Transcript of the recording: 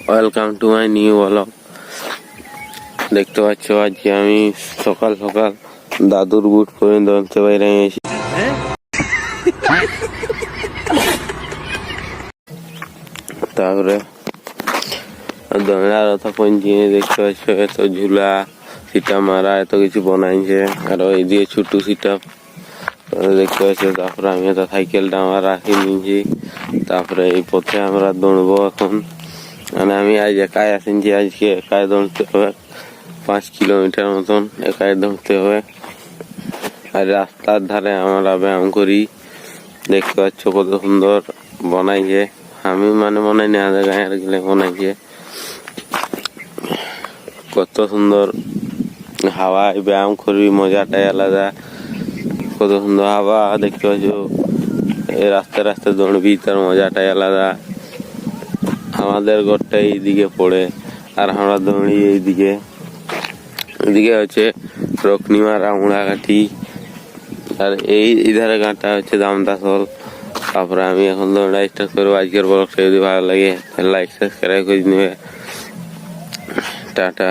Welcome to my new blog. দেখতে পাচ্ছ আজকে আমি সকাল সকাল দাদুর বুট পরে দৌড়তে বাইরে গেছি। তারপরে দৌড়ার কথা পৌঁছিয়ে দেখতে পাচ্ছ এত ঝুলা সিটা মারা এত কিছু বানাইছে, আর এই দিয়ে ছোট সিটা দেখতে পাচ্ছ। তারপরে আমি তো সাইকেলটা আমার রাখি নিয়েছি। তারপরে এই পথে আমরা দৌড়বো এখন। মানে আমি আজ একাই আসিনি, আজকে একাই দৌড়তে হবে 5 কিলোমিটার মতন একাই দৌড়তে হবে। আর রাস্তার ধারে আমরা ব্যায়াম করি, দেখতে পাচ্ছ কত সুন্দর বানাইছে। আমি মানে মনে নেই আমাদের গাঁয়ের গেলে বানাইছে, কত সুন্দর হাওয়ায় ব্যায়াম করবি, মজাটাই আলাদা। কত সুন্দর হাওয়া দেখতে পাচ্ছ, এই রাস্তায় রাস্তায় দৌড়বি, তার মজাটাই আলাদা। আমাদের ঘরটা এইদিকে পড়ে আর আমরা দৌড়ি এইদিকে। এদিকে হচ্ছে রকনিমারা মুড়াঘাটি, আর এই ইধারে গাঁটা হচ্ছে দামদাসল। তারপরে আমি এখন দৌড়া স্টার্ট করবো। আজকের ব্লগটা যদি ভালো লাগে লাইক সাবস্ক্রাইব করে নেবে। টাটা।